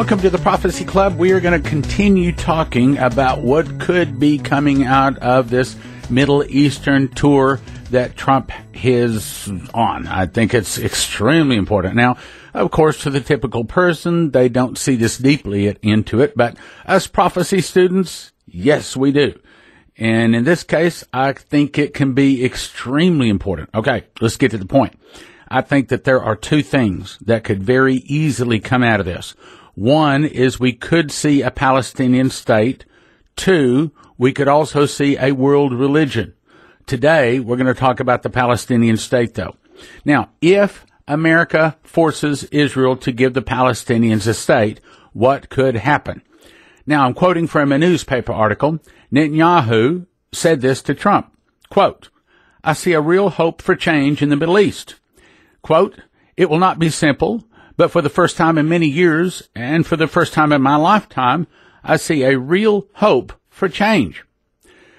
Welcome to the Prophecy Club. We are going to continue talking about what could be coming out of this Middle Eastern tour that Trump is on. I think it's extremely important. Now, of course, to the typical person, they don't see this deeply into it, but us prophecy students, yes, we do. And in this case, I think it can be extremely important. Okay, let's get to the point. I think that there are two things that could very easily come out of this. One is we could see a Palestinian state. Two, we could also see a world religion. Today, we're going to talk about the Palestinian state, though. Now, if America forces Israel to give the Palestinians a state, what could happen? Now, I'm quoting from a newspaper article. Netanyahu said this to Trump. Quote, "I see a real hope for change in the Middle East." Quote, "It will not be simple, but for the first time in many years, and for the first time in my lifetime, I see a real hope for change."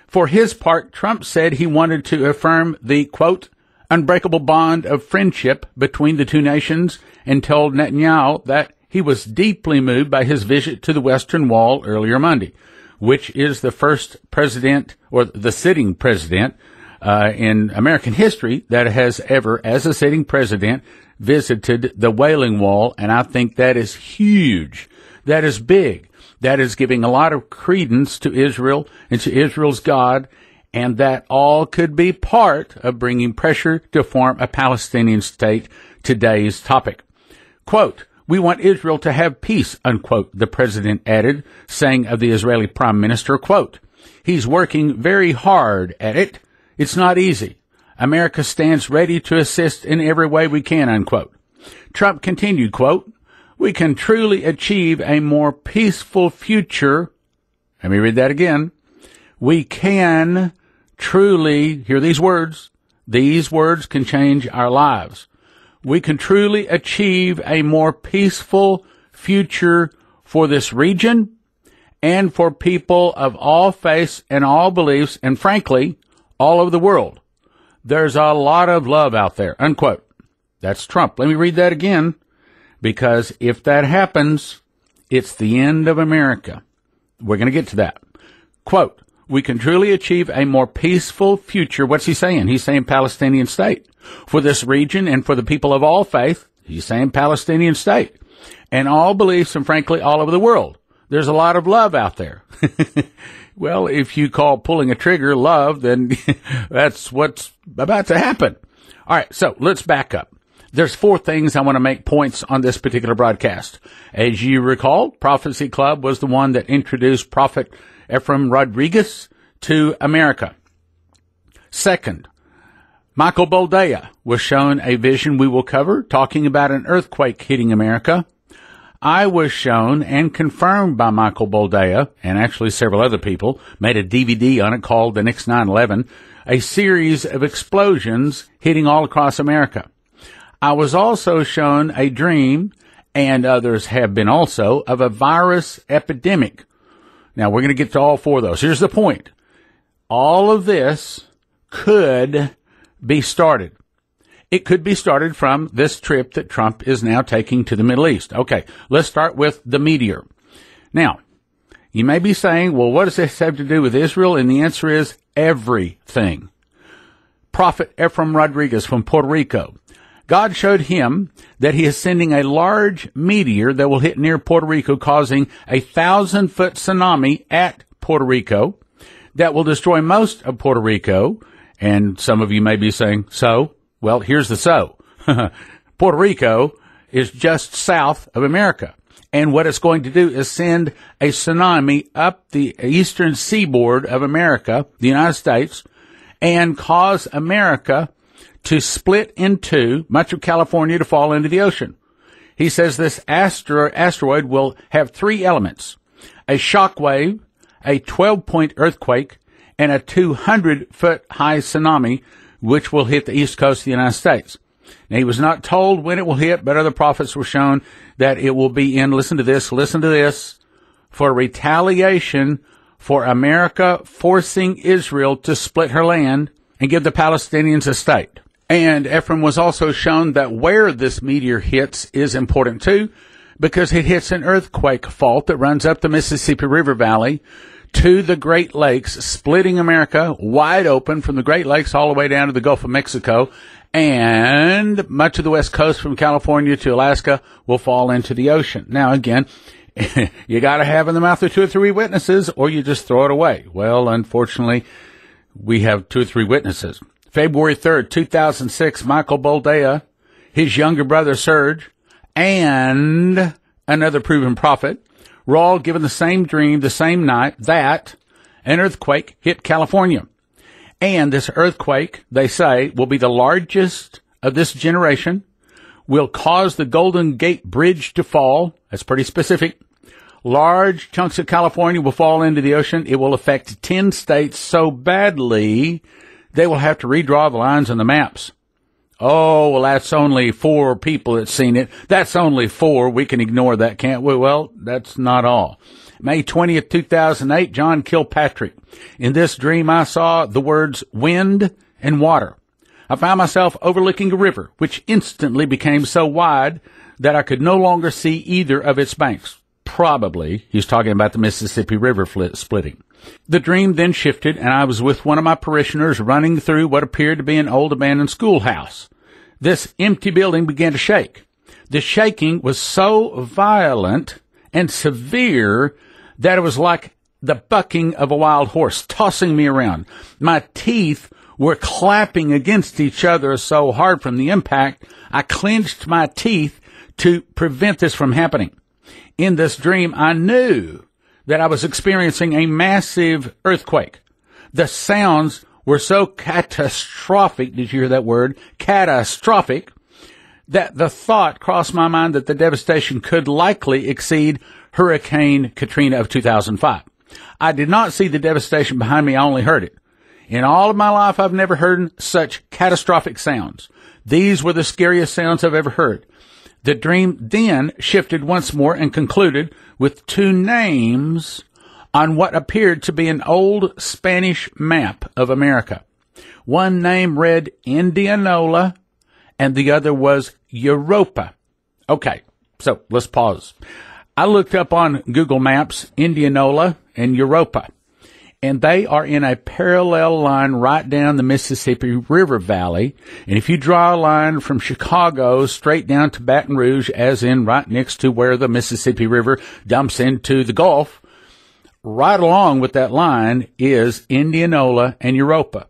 For his part, Trump said he wanted to affirm the, quote, "unbreakable bond of friendship between the two nations," and told Netanyahu that he was deeply moved by his visit to the Western Wall earlier Monday, which is the first president, or the sitting president, in American history that has ever, as a sitting president, visited the Wailing Wall, and I think that is huge. That is big. That is giving a lot of credence to Israel and to Israel's God, and that all could be part of bringing pressure to form a Palestinian state, today's topic. Quote, "We want Israel to have peace," unquote, the president added, saying of the Israeli prime minister, quote, "He's working very hard at it. It's not easy. America stands ready to assist in every way we can," unquote. Trump continued, quote, "We can truly achieve a more peaceful future." Let me read that again. We can truly, hear these words. These words can change our lives. We can truly achieve a more peaceful future for this region and for people of all faiths and all beliefs, and frankly, all over the world. There's a lot of love out there, unquote. That's Trump. Let me read that again, because if that happens, it's the end of America. We're going to get to that. Quote, "We can truly achieve a more peaceful future." What's he saying? He's saying Palestinian state. "For this region and for the people of all faith," he's saying Palestinian state, "and all beliefs, and frankly, all over the world. There's a lot of love out there." Well, if you call pulling a trigger love, then that's what's about to happen. All right, so let's back up. There's four things I want to make points on this particular broadcast. As you recall, Prophecy Club was the one that introduced Prophet Ephraim Rodriguez to America. Second, Michael Boldea was shown a vision we will cover, talking about an earthquake hitting America. I was shown and confirmed by Michael Boldea, and actually several other people, made a DVD on it called The Next 9/11, a series of explosions hitting all across America. I was also shown a dream, and others have been also, of a virus epidemic. Now, we're going to get to all four of those. Here's the point. All of this could be started. It could be started from this trip that Trump is now taking to the Middle East. Okay, let's start with the Meteor. Now, you may be saying, well, what does this have to do with Israel? And the answer is everything. Prophet Ephraim Rodriguez from Puerto Rico. God showed him that he is sending a large meteor that will hit near Puerto Rico, causing a 1,000-foot tsunami at Puerto Rico that will destroy most of Puerto Rico. And some of you may be saying, so? Well, here's the so. Puerto Rico is just south of America. And what it's going to do is send a tsunami up the eastern seaboard of America, the United States, and cause America to split in two, much of California to fall into the ocean. He says this asteroid will have three elements: a shock wave, a 12-point earthquake, and a 200-foot high tsunami, which will hit the east coast of the United States. Now, he was not told when it will hit, but other prophets were shown that it will be in, listen to this, for retaliation for America forcing Israel to split her land and give the Palestinians a state. And Ephraim was also shown that where this meteor hits is important too, because it hits an earthquake fault that runs up the Mississippi River Valley to the Great Lakes, splitting America wide open from the Great Lakes all the way down to the Gulf of Mexico, and much of the West Coast from California to Alaska will fall into the ocean. Now, again, you got to have in the mouth of 2 or 3 witnesses, or you just throw it away. Well, unfortunately, we have 2 or 3 witnesses. February 3rd, 2006, Michael Boldea, his younger brother Serge, and another proven prophet were all given the same dream the same night that an earthquake hit California. And this earthquake, they say, will be the largest of this generation, will cause the Golden Gate Bridge to fall. That's pretty specific. Large chunks of California will fall into the ocean. It will affect 10 states so badly they will have to redraw the lines on the maps. Oh, well, that's only 4 people that's seen it. That's only 4. We can ignore that, can't we? Well, that's not all. May 20th, 2008, John Kilpatrick. In this dream, I saw the words wind and water. I found myself overlooking a river, which instantly became so wide that I could no longer see either of its banks. Probably, he's talking about the Mississippi River splitting. The dream then shifted, and I was with one of my parishioners running through what appeared to be an old abandoned schoolhouse. This empty building began to shake. The shaking was so violent and severe that it was like the bucking of a wild horse, tossing me around. My teeth were clapping against each other so hard from the impact, I clenched my teeth to prevent this from happening. In this dream, I knew that I was experiencing a massive earthquake. The sounds were so catastrophic, did you hear that word? Catastrophic, that the thought crossed my mind that the devastation could likely exceed Hurricane Katrina of 2005. I did not see the devastation behind me, I only heard it. In all of my life, I've never heard such catastrophic sounds. These were the scariest sounds I've ever heard. The dream then shifted once more and concluded with 2 names on what appeared to be an old Spanish map of America. One name read Indianola, and the other was Europa. Okay, so let's pause. I looked up on Google Maps Indianola and Europa, and they are in a parallel line right down the Mississippi River Valley. And if you draw a line from Chicago straight down to Baton Rouge, as in right next to where the Mississippi River dumps into the Gulf, right along with that line is Indianola and Europa.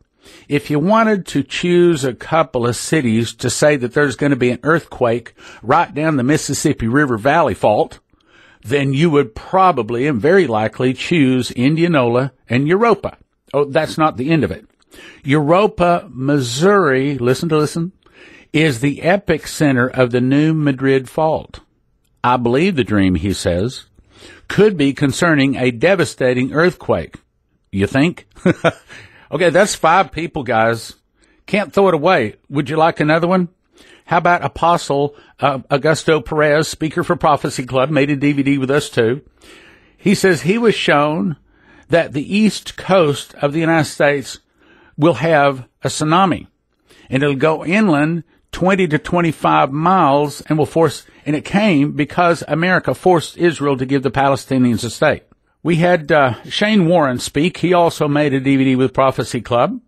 If you wanted to choose a couple of cities to say that there's going to be an earthquake right down the Mississippi River Valley fault, then you would probably and very likely choose Indianola and Europa. Oh, that's not the end of it. Europa, Missouri, listen, is the epicenter of the New Madrid fault. I believe the dream, he says, could be concerning a devastating earthquake. You think? Okay, that's 5 people, guys. Can't throw it away. Would you like another one? How about Apostle Augusto Perez, speaker for Prophecy Club, made a DVD with us too. He says he was shown that the east coast of the United States will have a tsunami, and it'll go inland 20 to 25 miles and and it came because America forced Israel to give the Palestinians a state. We had Shane Warren speak. He also made a DVD with Prophecy Club.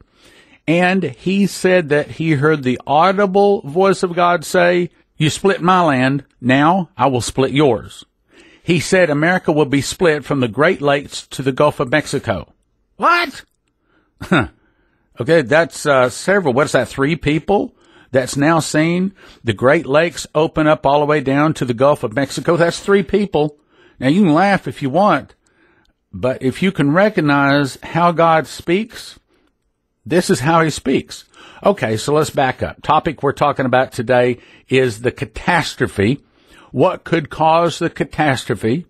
And he said that he heard the audible voice of God say, "You split my land, now I will split yours." He said America will be split from the Great Lakes to the Gulf of Mexico. What? Okay, that's several. What's that, 3 people that's now seen the Great Lakes open up all the way down to the Gulf of Mexico? That's 3 people. Now, you can laugh if you want, but if you can recognize how God speaks, this is how he speaks. Okay, so let's back up. Topic we're talking about today is the catastrophe. What could cause the catastrophe?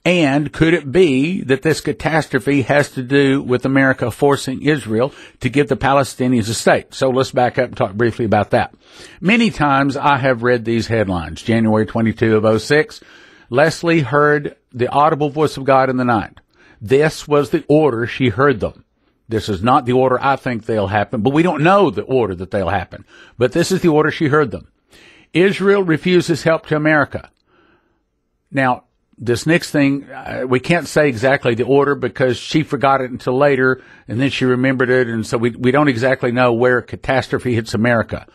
And could it be that this catastrophe has to do with America forcing Israel to give the Palestinians a state? So let's back up and talk briefly about that. Many times I have read these headlines. January 22 of 2006, Leslie heard the audible voice of God in the night. This was the order she heard them. This is not the order I think they'll happen, but we don't know the order that they'll happen. But this is the order she heard them. Israel refuses help to America. Now, this next thing, we can't say exactly the order because she forgot it until later, and then she remembered it, and so we don't exactly know where catastrophe hits America.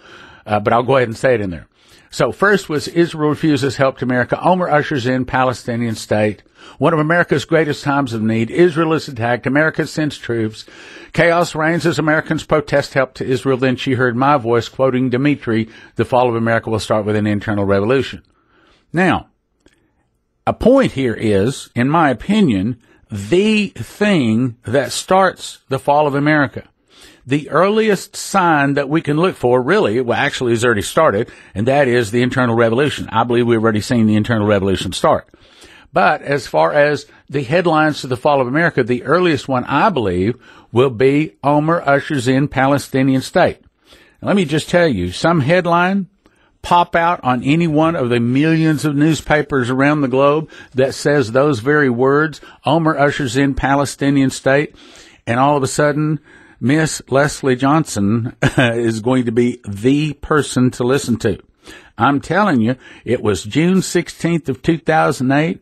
But I'll go ahead and say it in there. So first was Israel refuses help to America. Omer ushers in Palestinian state. One of America's greatest times of need. Israel is attacked. America sends troops. Chaos reigns as Americans protest help to Israel. Then she heard my voice quoting Dimitri, the fall of America will start with an internal revolution. Now, a point here is, in my opinion, the thing that starts the fall of America. The earliest sign that we can look for, really, well, actually has already started, and that is the internal revolution. I believe we've already seen the internal revolution start. But as far as the headlines to the fall of America, the earliest one, I believe, will be Omer ushers in Palestinian state. Now, let me just tell you, some headline pop out on any one of the millions of newspapers around the globe that says those very words, Omer ushers in Palestinian state, and all of a sudden, Miss Leslie Johnson is going to be the person to listen to. I'm telling you, it was June 16th of 2008.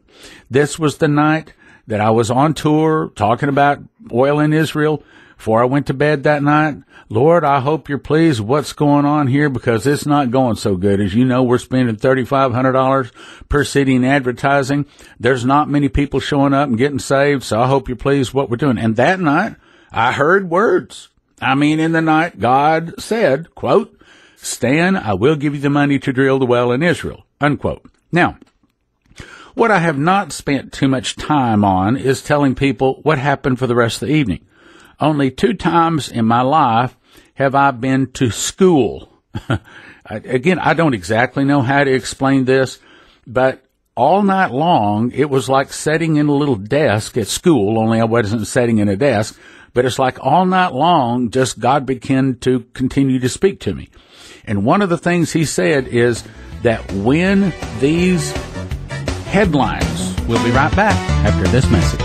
This was the night that I was on tour talking about oil in Israel. Before I went to bed that night, Lord, I hope you're pleased with what's going on here because it's not going so good. As you know, we're spending $3,500 per city in advertising. There's not many people showing up and getting saved, so I hope you're pleased with what we're doing. And that night, I heard words. I mean, in the night, God said, quote, Stan, I will give you the money to drill the well in Israel, unquote. Now, what I have not spent too much time on is telling people what happened for the rest of the evening. Only 2 times in my life have I been to school. Again, I don't exactly know how to explain this, but all night long, it was like sitting in a little desk at school, only I wasn't sitting in a desk. But it's like all night long, just God began to continue to speak to me. And one of the things he said is that when these headlines, we'll be right back after this message.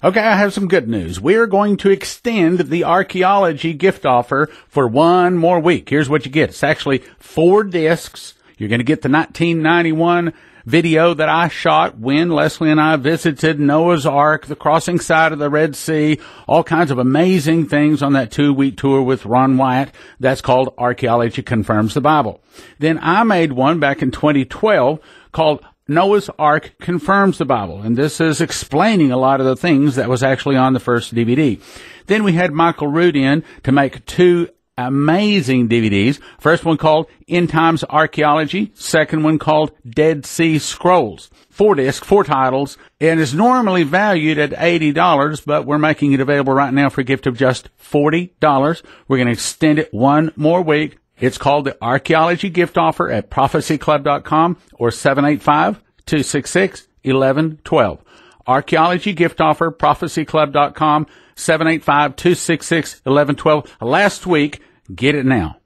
Okay, I have some good news. We're going to extend the archaeology gift offer for 1 more week. Here's what you get. It's actually 4 discs. You're going to get the 1991 video that I shot when Leslie and I visited Noah's Ark, the crossing side of the Red Sea, all kinds of amazing things on that 2-week tour with Ron Wyatt. That's called Archaeology Confirms the Bible. Then I made one back in 2012 called Noah's Ark Confirms the Bible, and this is explaining a lot of the things that was actually on the first DVD. Then we had Michael Root in to make 2 amazing DVDs. First one called End Times Archaeology. Second one called Dead Sea Scrolls. 4 discs, 4 titles, and is normally valued at $80, but we're making it available right now for a gift of just $40. We're going to extend it 1 more week. It's called the Archaeology Gift Offer at prophecyclub.com or 785-266-1112. Archaeology Gift Offer, prophecyclub.com, 785-266-1112. Last week, get it now.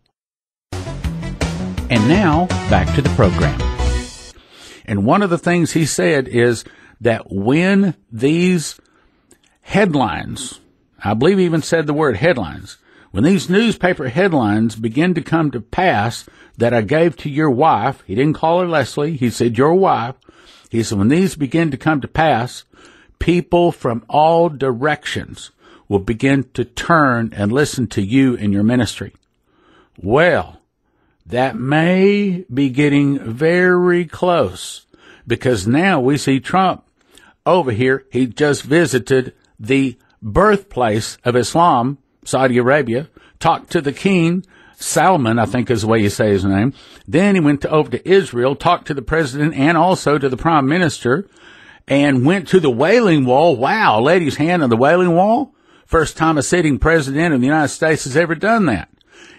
And now, back to the program. And one of the things he said is that when these headlines, I believe he even said the word headlines, when these newspaper headlines begin to come to pass that I gave to your wife, he didn't call her Leslie, he said your wife, he said when these begin to come to pass, people from all directions will begin to turn and listen to you in your ministry. Well, that may be getting very close because now we see Trump over here. He just visited the birthplace of Islam, Saudi Arabia, talked to the king, Salman, I think is the way you say his name. Then he went over to Israel, talked to the president and also to the prime minister, and went to the Wailing Wall. Wow, laid his hand on the Wailing Wall. First time a sitting president of the United States has ever done that.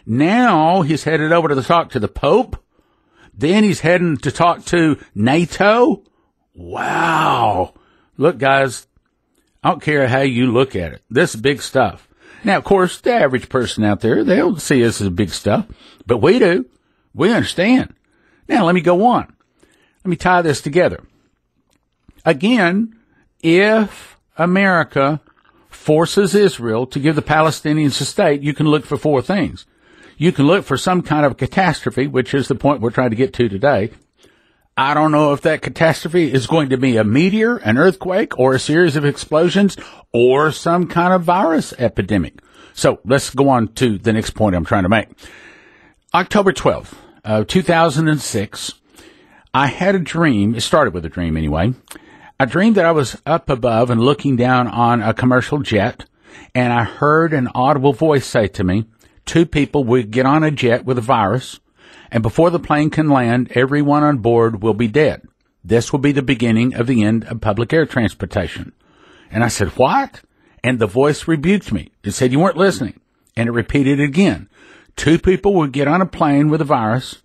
Now he's headed over to talk to the Pope. Then he's heading to talk to NATO. Wow. Look, guys, I don't care how you look at it. This is big stuff. Now, of course, the average person out there, they'll see this as big stuff, but we do. We understand. Now, let me go on. Let me tie this together. Again, if America forces Israel to give the Palestinians a state, you can look for 4 things. You can look for some kind of catastrophe, which is the point we're trying to get to today. I don't know if that catastrophe is going to be a meteor, an earthquake, or a series of explosions, or some kind of virus epidemic. So let's go on to the next point I'm trying to make. October 12th, 2006, I had a dream. It started with a dream anyway. I dreamed that I was up above and looking down on a commercial jet, and I heard an audible voice say to me, 2 people would get on a jet with a virus, and before the plane can land, everyone on board will be dead. This will be the beginning of the end of public air transportation. And I said, what? And the voice rebuked me. It said, you weren't listening. And it repeated it again. 2 people would get on a plane with a virus,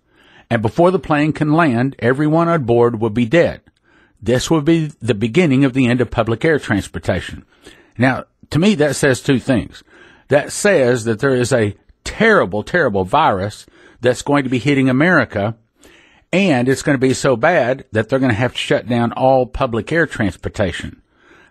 and before the plane can land, everyone on board will be dead. This will be the beginning of the end of public air transportation. Now, to me, that says 2 things. That says that there is a terrible, terrible virus that's going to be hitting America, and it's going to be so bad that they're going to have to shut down all public air transportation.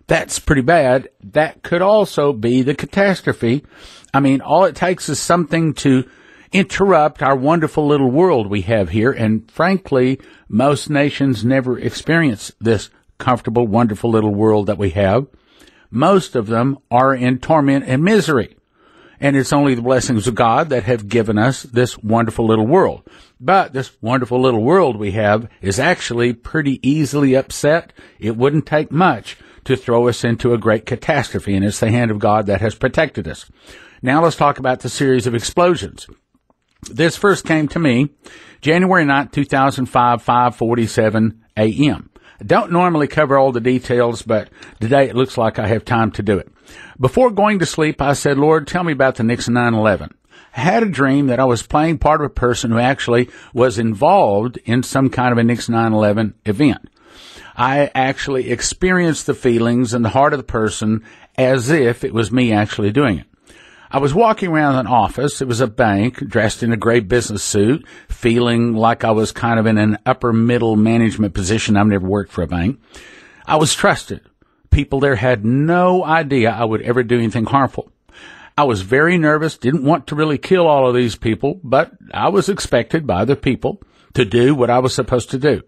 That's pretty bad. That could also be the catastrophe. I mean, all it takes is something to interrupt our wonderful little world we have here, and frankly, most nations never experience this comfortable, wonderful little world that we have. Most of them are in torment and misery. And it's only the blessings of God that have given us this wonderful little world. But this wonderful little world we have is actually pretty easily upset. It wouldn't take much to throw us into a great catastrophe, and it's the hand of God that has protected us. Now let's talk about the series of explosions. This first came to me January 9th, 2005, 5:47 a.m. I don't normally cover all the details, but today it looks like I have time to do it. Before going to sleep, I said, Lord, tell me about the next 9/11. I had a dream that I was playing part of a person who actually was involved in some kind of a next 9/11 event. I actually experienced the feelings and the heart of the person as if it was me actually doing it. I was walking around an office. It was a bank, dressed in a gray business suit, feeling like I was kind of in an upper middle management position. I've never worked for a bank. I was trusted. People there had no idea I would ever do anything harmful. I was very nervous, didn't want to really kill all of these people, but I was expected by the people to do what I was supposed to do.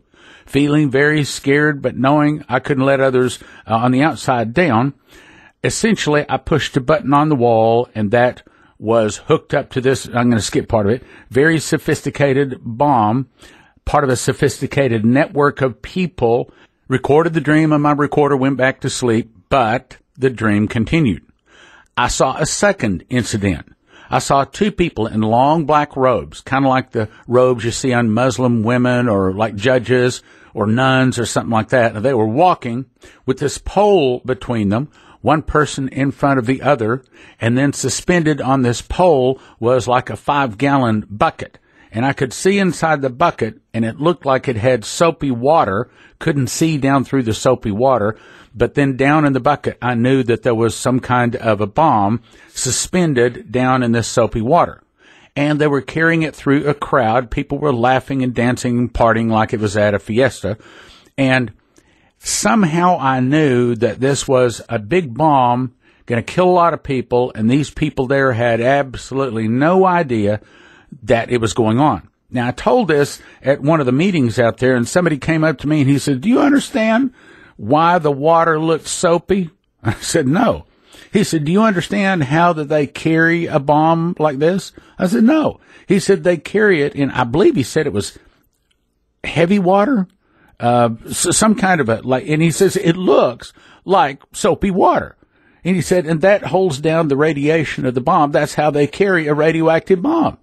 Feeling very scared, but knowing I couldn't let others on the outside down, essentially I pushed a button on the wall, and that was hooked up to this, I'm going to skip part of it, very sophisticated bomb, part of a sophisticated network of people, recorded the dream on my recorder, went back to sleep, but the dream continued. I saw a second incident. I saw 2 people in long black robes, kind of like the robes you see on Muslim women or like judges or nuns or something like that. And they were walking with this pole between them, one person in front of the other, and then suspended on this pole was like a 5-gallon bucket. And I could see inside the bucket, and it looked like it had soapy water. Couldn't see down through the soapy water, but then down in the bucket, I knew that there was some kind of a bomb suspended down in this soapy water. And they were carrying it through a crowd. People were laughing and dancing and partying like it was at a fiesta. And somehow I knew that this was a big bomb, going to kill a lot of people, and these people there had absolutely no idea that it was going on. Now, I told this at one of the meetings out there, and somebody came up to me and he said, do you understand why the water looked soapy? I said, no. He said, do you understand how that they carry a bomb like this? I said, no. He said they carry it in, I believe he said it was heavy water, some kind of and he says it looks like soapy water. And he said, and that holds down the radiation of the bomb. That's how they carry a radioactive bomb.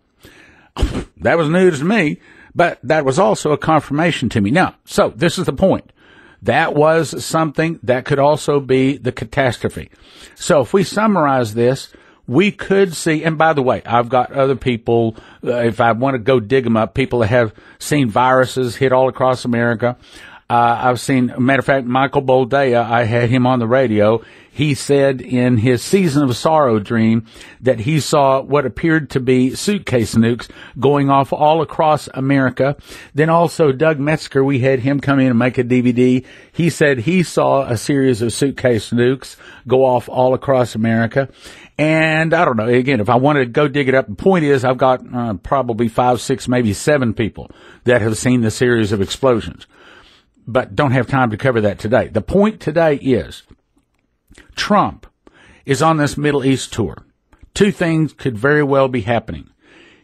That was news to me, but that was also a confirmation to me. Now, so this is the point. That was something that could also be the catastrophe. So if we summarize this, we could see, and by the way, I've got other people, if I want to go dig them up, people that have seen viruses hit all across America. I've seen, matter of fact, Michael Boldea, I had him on the radio. He said in his Season of Sorrow dream that he saw what appeared to be suitcase nukes going off all across America. Then also Doug Metzger, we had him come in and make a DVD. He said he saw a series of suitcase nukes go off all across America. And I don't know, again, if I wanted to go dig it up, the point is I've got probably 5, 6, maybe 7 people that have seen the series of explosions. but don't have time to cover that today. The point today is Trump is on this Middle East tour. Two things could very well be happening.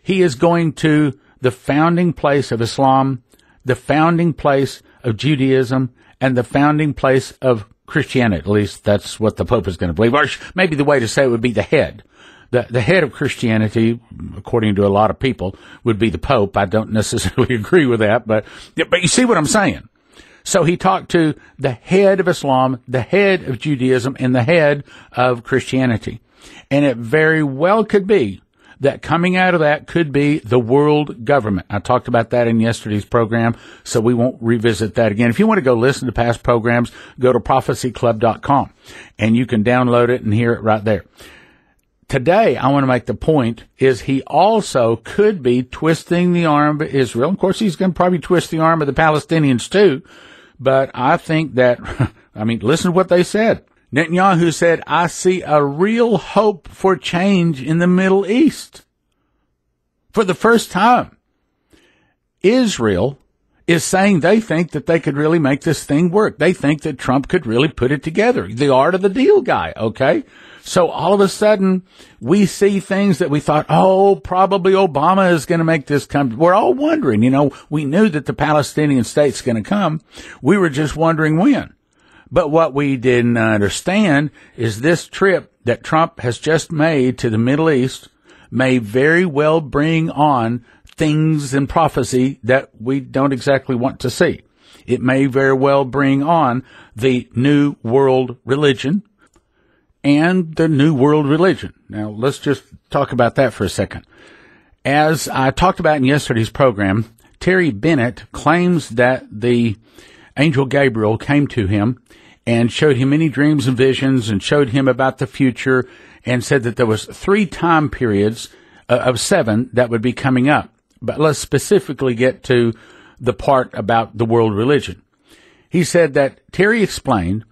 He is going to the founding place of Islam, the founding place of Judaism, and the founding place of Christianity. At least that's what the Pope is going to believe. Or maybe the way to say it would be the head. The head of Christianity, according to a lot of people, would be the Pope. I don't necessarily agree with that, but you see what I'm saying. So he talked to the head of Islam, the head of Judaism, and the head of Christianity. And it very well could be that coming out of that could be the world government. I talked about that in yesterday's program, so we won't revisit that again. If you want to go listen to past programs, go to prophecyclub.com, and you can download it and hear it right there. Today, I want to make the point is he also could be twisting the arm of Israel. Of course, he's going to probably twist the arm of the Palestinians too, but I think that, listen to what they said. Netanyahu said, I see a real hope for change in the Middle East. For the first time, Israel is saying they think that they could really make this thing work. They think that Trump could really put it together. The art of the deal guy, okay? So all of a sudden, we see things that we thought, probably Obama is going to make this come. We're all wondering, we knew that the Palestinian state's going to come. We were just wondering when. But what we didn't understand is this trip that Trump has just made to the Middle East may very well bring on things in prophecy that we don't exactly want to see. It may very well bring on the New World Religion and the New World Religion. Now, let's just talk about that for a second. As I talked about in yesterday's program, Terry Bennett claims that the angel Gabriel came to him and showed him many dreams and visions and showed him about the future and said that there was 3 time periods of 7 that would be coming up. But let's specifically get to the part about the world religion. He said that Terry explained,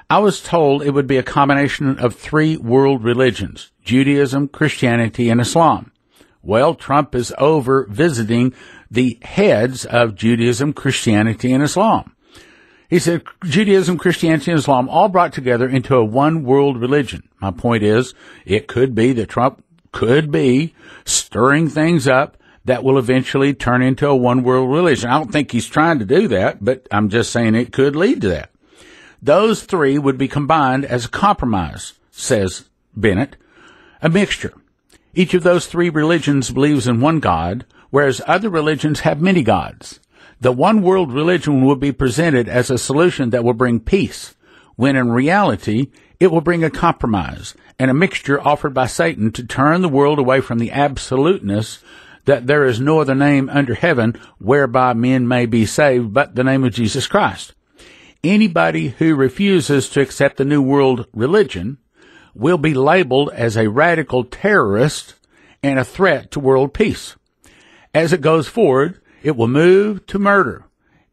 I was told it would be a combination of 3 world religions, Judaism, Christianity, and Islam. Well, Trump is over visiting the heads of Judaism, Christianity, and Islam. He said Judaism, Christianity, and Islam all brought together into a one world religion. My point is, it could be that Trump could be stirring things up that will eventually turn into a one world religion. I don't think he's trying to do that, but I'm just saying it could lead to that. Those 3 would be combined as a compromise, says Bennett, a mixture. Each of those 3 religions believes in one God, whereas other religions have many gods. The one world religion will be presented as a solution that will bring peace, when in reality, it will bring a compromise and a mixture offered by Satan to turn the world away from the absoluteness that there is no other name under heaven whereby men may be saved but the name of Jesus Christ. Anybody who refuses to accept the New World religion will be labeled as a radical terrorist and a threat to world peace. As it goes forward, it will move to murder.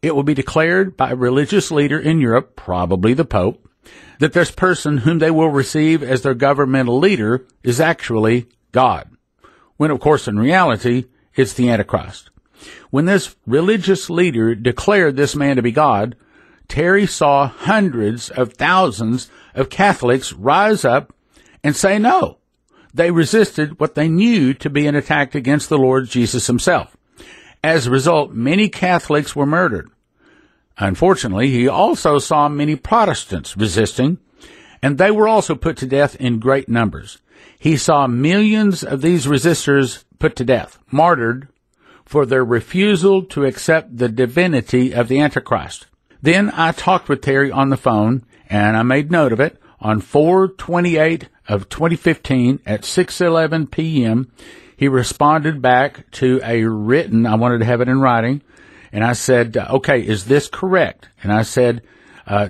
It will be declared by a religious leader in Europe, probably the Pope, that this person whom they will receive as their governmental leader is actually God, when of course in reality it's the Antichrist. When this religious leader declared this man to be God, Terry saw hundreds of thousands of Catholics rise up and say no. They resisted what they knew to be an attack against the Lord Jesus himself. As a result, many Catholics were murdered. Unfortunately, he also saw many Protestants resisting, and they were also put to death in great numbers. He saw millions of these resistors put to death, martyred, for their refusal to accept the divinity of the Antichrist. Then I talked with Terry on the phone, and I made note of it, on 4/28 of 2015 at 6:11 p.m., he responded back to a written, I wanted to have it in writing, and I said, okay, is this correct? And I said,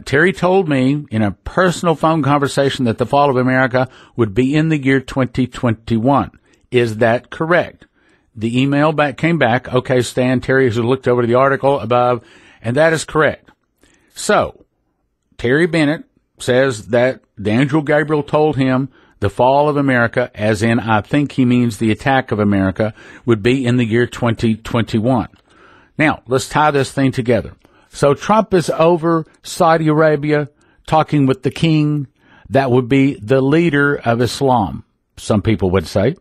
Terry told me in a personal phone conversation that the fall of America would be in the year 2021. Is that correct? The email came back, okay, Stan, Terry has looked over the article above, and that is correct. So, Terry Bennett says that the angel Gabriel told him the fall of America, as in I think he means the attack of America, would be in the year 2021. Now, let's tie this thing together. So Trump is over Saudi Arabia talking with the king. That would be the leader of Islam, some people would say.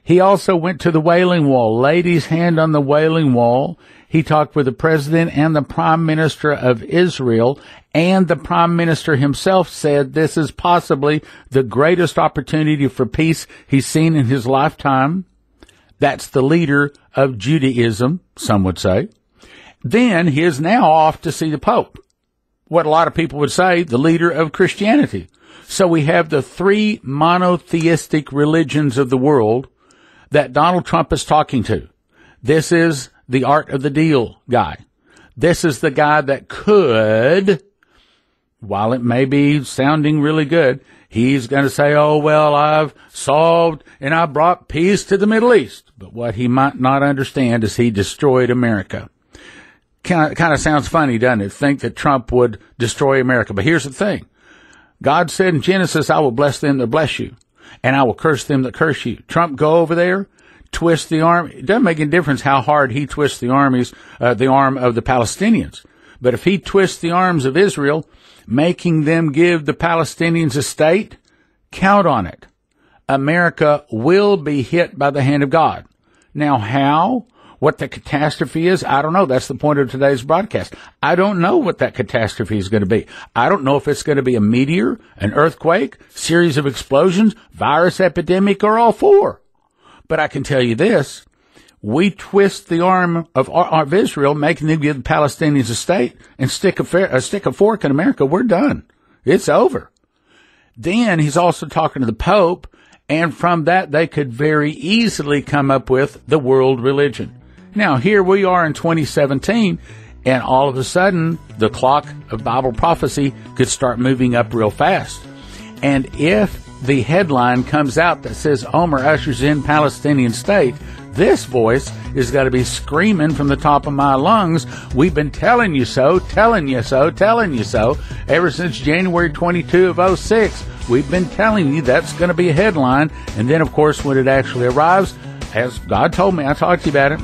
He also went to the Wailing Wall, laid his hand on the Wailing Wall. He talked with the president and the prime minister of Israel, and the prime minister himself said this is possibly the greatest opportunity for peace he's seen in his lifetime. That's the leader of Judaism, some would say. Then he is now off to see the Pope, what a lot of people would say, the leader of Christianity. So we have the three monotheistic religions of the world that Donald Trump is talking to. This is the art of the deal guy. This is the guy that could, while it may be sounding really good, he's going to say, oh, well, I've solved and I brought peace to the Middle East. But what he might not understand is he destroyed America. Kind of sounds funny, doesn't it? Think that Trump would destroy America. But here's the thing. God said in Genesis, I will bless them that bless you, and I will curse them that curse you. Trump go over there, twist the arm. It doesn't make any difference how hard he twists the arm of the Palestinians. But if he twists the arms of Israel, making them give the Palestinians a state, count on it. America will be hit by the hand of God. Now, how? What the catastrophe is, I don't know. That's the point of today's broadcast. I don't know what that catastrophe is going to be. I don't know if it's going to be a meteor, an earthquake, series of explosions, virus epidemic, or all four. But I can tell you this. We twist the arm of Israel, making them give the Palestinians a state, and stick a fork in America. We're done. It's over. Then he's also talking to the Pope, and from that they could very easily come up with the world religion. Now, here we are in 2017, and all of a sudden, the clock of Bible prophecy could start moving up real fast. And if the headline comes out that says, Omer ushers in Palestinian state, this voice is going to be screaming from the top of my lungs, we've been telling you so, telling you so, telling you so, ever since January 22 of 06. We've been telling you that's going to be a headline. And then, of course, when it actually arrives, as God told me, I talked to you about it,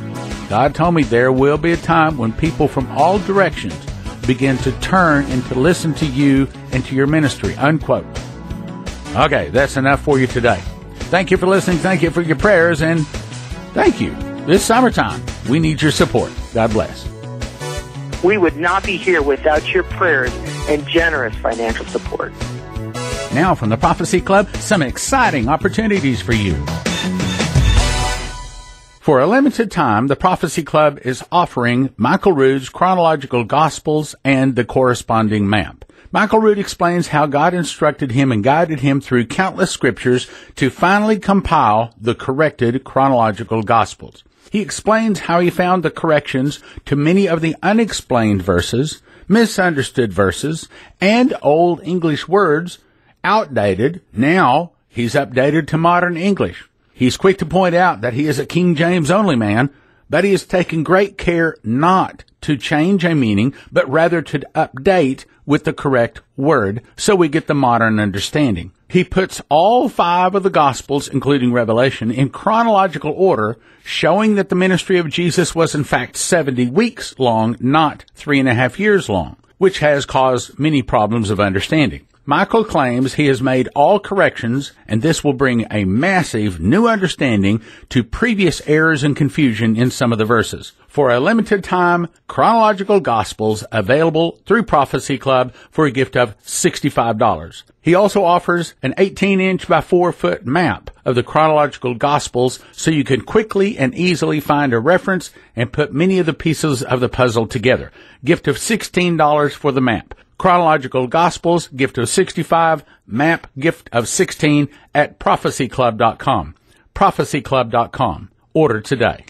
God told me there will be a time when people from all directions begin to turn and to listen to you and to your ministry, unquote. Okay, that's enough for you today. Thank you for listening. Thank you for your prayers. And thank you. This summertime, we need your support. God bless. We would not be here without your prayers and generous financial support. Now from the Prophecy Club, some exciting opportunities for you. For a limited time, the Prophecy Club is offering Michael Rood's Chronological Gospels and the corresponding map. Michael Rood explains how God instructed him and guided him through countless scriptures to finally compile the corrected chronological Gospels. He explains how he found the corrections to many of the unexplained verses, misunderstood verses, and old English words outdated. Now he's updated to modern English. He's quick to point out that he is a King James only man, but he has taken great care not to change a meaning, but rather to update with the correct word so we get the modern understanding. He puts all 5 of the Gospels, including Revelation, in chronological order, showing that the ministry of Jesus was in fact 70 weeks long, not 3.5 years long, which has caused many problems of understanding. Michael claims he has made all corrections, and this will bring a massive new understanding to previous errors and confusion in some of the verses. For a limited time, chronological Gospels available through Prophecy Club for a gift of $65. He also offers an 18-inch by 4-foot map of the chronological Gospels so you can quickly and easily find a reference and put many of the pieces of the puzzle together. Gift of $16 for the map. Chronological Gospels, gift of $65, map, gift of $16 at prophecyclub.com. Prophecyclub.com. Order today.